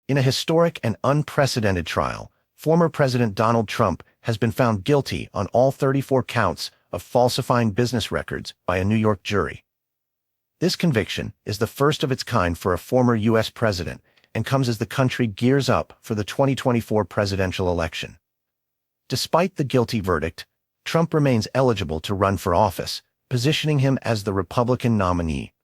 In a historic and unprecedented trial, former President Donald Trump has been found guilty on all 34 counts of falsifying business records by a New York jury. This conviction is the first of its kind for a former U.S. president and comes as the country gears up for the 2024 presidential election. Despite the guilty verdict, Trump remains eligible to run for office, positioning him as the Republican nominee.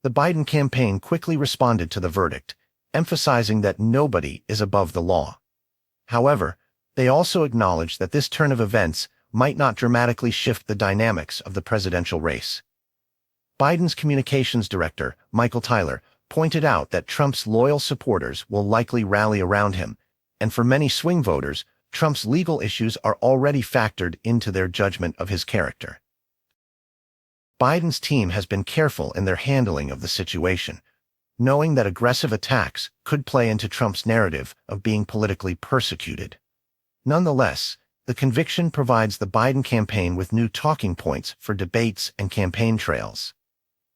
The Biden campaign quickly responded to the verdict, emphasizing that nobody is above the law. However, they also acknowledged that this turn of events might not dramatically shift the dynamics of the presidential race. Biden's communications director, Michael Tyler, pointed out that Trump's loyal supporters will likely rally around him, and for many swing voters, Trump's legal issues are already factored into their judgment of his character. Biden's team has been careful in their handling of the situation, knowing that aggressive attacks could play into Trump's narrative of being politically persecuted. Nonetheless, the conviction provides the Biden campaign with new talking points for debates and campaign trails.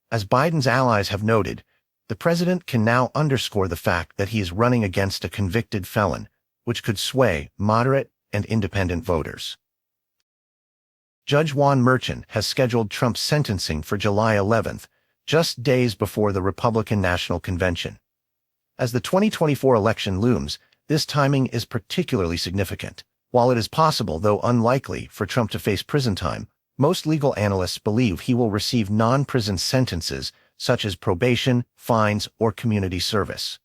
As Biden's allies have noted, the president can now underscore the fact that he is running against a convicted felon, which could sway moderate and independent voters. Judge Juan Merchan has scheduled Trump's sentencing for July 11th, just days before the Republican National Convention. As the 2024 election looms, this timing is particularly significant. While it is possible, though unlikely, for Trump to face prison time, most legal analysts believe he will receive non-prison sentences such as probation, fines, or community service.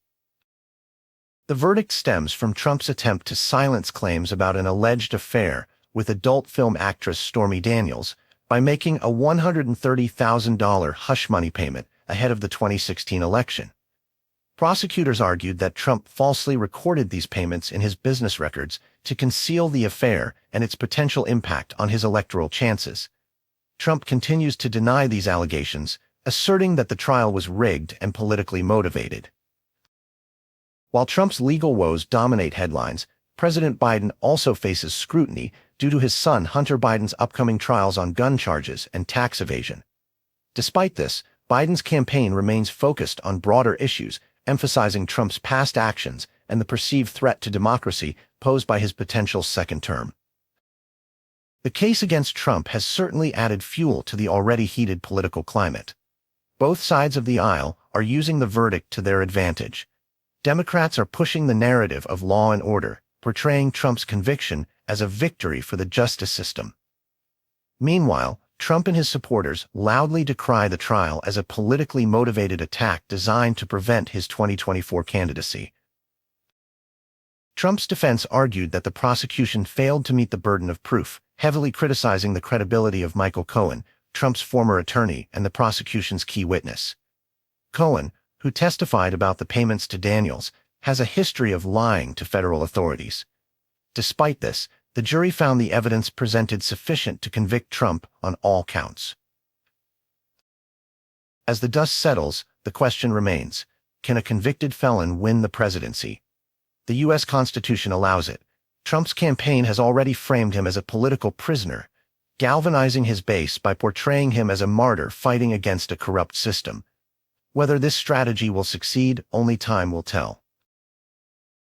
The verdict stems from Trump's attempt to silence claims about an alleged affair with adult film actress Stormy Daniels by making a $130,000 hush money payment ahead of the 2016 election. Prosecutors argued that Trump falsely recorded these payments in his business records to conceal the affair and its potential impact on his electoral chances. Trump continues to deny these allegations, asserting that the trial was rigged and politically motivated. While Trump's legal woes dominate headlines, President Biden also faces scrutiny due to his son Hunter Biden's upcoming trials on gun charges and tax evasion. Despite this, Biden's campaign remains focused on broader issues, emphasizing Trump's past actions and the perceived threat to democracy posed by his potential second term. The case against Trump has certainly added fuel to the already heated political climate. Both sides of the aisle are using the verdict to their advantage. Democrats are pushing the narrative of law and order, portraying Trump's conviction as a victory for the justice system. Meanwhile, Trump and his supporters loudly decry the trial as a politically motivated attack designed to prevent his 2024 candidacy. Trump's defense argued that the prosecution failed to meet the burden of proof, heavily criticizing the credibility of Michael Cohen, Trump's former attorney and the prosecution's key witness. Cohen, who testified about the payments to Daniels, has a history of lying to federal authorities. Despite this, the jury found the evidence presented sufficient to convict Trump on all counts. As the dust settles, the question remains, can a convicted felon win the presidency? The U.S. Constitution allows it. Trump's campaign has already framed him as a political prisoner, galvanizing his base by portraying him as a martyr fighting against a corrupt system. Whether this strategy will succeed, only time will tell.